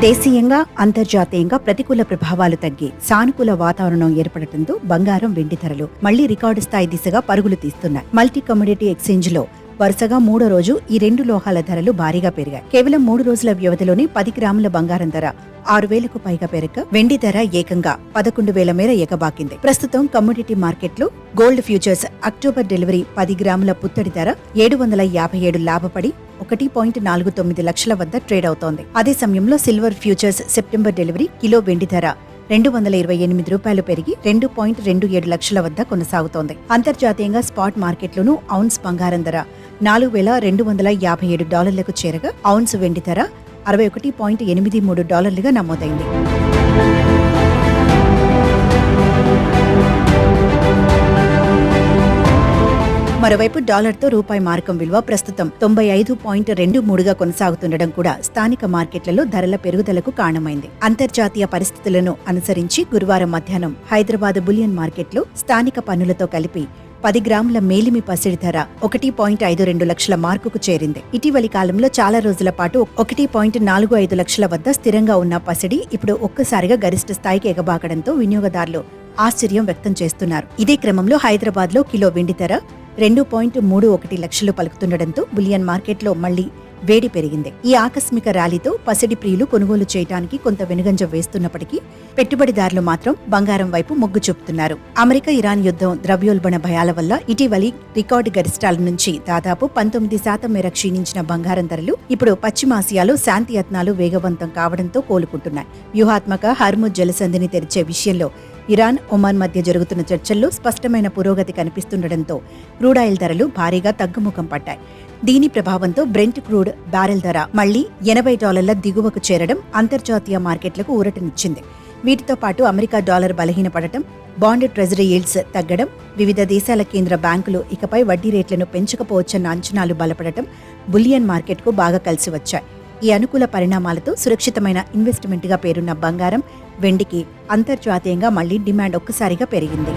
దేశీయంగా అంతర్జాతీయంగా ప్రతికూల ప్రభావాలు తగ్గి సానుకూల వాతావరణం ఏర్పడటంతో బంగారం వెండి ధరలు మళ్లీ రికార్డు స్థాయి దిశగా పరుగులు తీస్తున్నాయి. మల్టీ కమోడిటీ ఎక్స్చేంజ్ లో వరుసగా 3వ రోజు ఈ 2 లోహాల ధరలు భారీగా పెరిగాయి. కేవలం 3 రోజుల వ్యవధిలోనే 10 గ్రాముల బంగారం ధర 6,000కు పైగా పెరగ వెండి ధర ఏకంగా 11,000 మేర ఎగబాకింది. ప్రస్తుతం కమోడిటీ మార్కెట్లో గోల్డ్ ఫ్యూచర్స్ అక్టోబర్ డెలివరీ 10 గ్రాముల పుత్తడి ధర 757 లాభపడి 1.49 లక్షల వద్ద ట్రేడ్ అవుతోంది. అదే సమయంలో silver futures September delivery kilo వెండి ధర $228 పెరిగి 2.27 లక్షల వద్ద కొనసాగుతోంది. అంతర్జాతీయంగా స్పాట్ మార్కెట్లోనూ ఔన్స్ బంగారం ధర $4,257కు చేరగా ఔన్స్ వెండి ధర $61.83గా నమోదైంది. మరోవైపు డాలర్తో రూపాయి మారకం విలువ ప్రస్తుతం 95.23గా కొనసాగుతుండడం కూడా స్థానిక మార్కెట్లలో ధరల పెరుగుదలకు కారణమైంది. అంతర్జాతీయ పరిస్థితులను అనుసరించి గురువారం మధ్యాహ్నం హైదరాబాద్ బులియన్ మార్కెట్లో స్థానిక పన్నులతో కలిపి 10 గ్రాముల మేలిమి పసిడి ధర 1.52 లక్షల మార్కుకు చేరింది. ఇటీవలి కాలంలో చాలా రోజుల పాటు 1.45 లక్షల వద్ద స్థిరంగా ఉన్న పసిడి ఇప్పుడు ఒక్కసారిగా గరిష్ట స్థాయికి ఎగబాకడంతో వినియోగదారులు ఆశ్చర్యం వ్యక్తం చేస్తున్నారు. ఇదే క్రమంలో హైదరాబాద్ లో కిలో వెండి ధర 2.31 లక్షలు పలుకుతుండటంతో బులియన్ మార్కెట్లో మళ్లీ వేడి పెరిగింది. ఈ ఆకస్మిక ర్యాలీతో పసిడి ప్రియులు కొనుగోలు చేయడానికి కొంత వెనుగంజ వేస్తున్నప్పటికీ పెట్టుబడిదారులు మాత్రం బంగారం వైపు మొగ్గు చూపుతున్నారు. అమెరికా ఇరాన్ యుద్ధం, ద్రవ్యోల్బణ భయాల వల్ల ఇటీవలి రికార్డు గరిష్టాల నుంచి దాదాపు 19% మేర క్షీణించిన బంగారం ధరలు ఇప్పుడు పశ్చిమాసియాలో శాంతి యత్నాలు వేగవంతం కావడంతో కోలుకుంటున్నాయి. వ్యూహాత్మక హర్ముజ్ జలసంధిని తెరిచే విషయంలో ఇరాన్, ఒమాన్ మధ్య జరుగుతున్న చర్చల్లో స్పష్టమైన పురోగతి కనిపిస్తుండటంతో క్రూడాయిల్ ధరలు భారీగా తగ్గుముఖం పట్టాయి. దీని ప్రభావంతో బ్రెంట్ క్రూడ్ బ్యారెల్ ధర మళ్లీ $80 దిగువకు చేరడం అంతర్జాతీయ మార్కెట్లకు ఊరటనిచ్చింది. వీటితో పాటు అమెరికా డాలర్ బలహీనపడటం, బాండ్ ట్రెజరీ yields తగ్గడం, వివిధ దేశాల కేంద్ర బ్యాంకులు ఇకపై వడ్డీ రేట్లను పెంచకపోవచ్చన్న అంచనాలు బలపడటం బులియన్ మార్కెట్కు బాగా కలిసి వచ్చాయి. ఈ అనుకూల పరిణామాలతో సురక్షితమైన ఇన్వెస్ట్మెంట్గా పేరున్న బంగారం, వెండికి అంతర్జాతీయంగా మళ్లీ డిమాండ్ ఒక్కసారిగా పెరిగింది.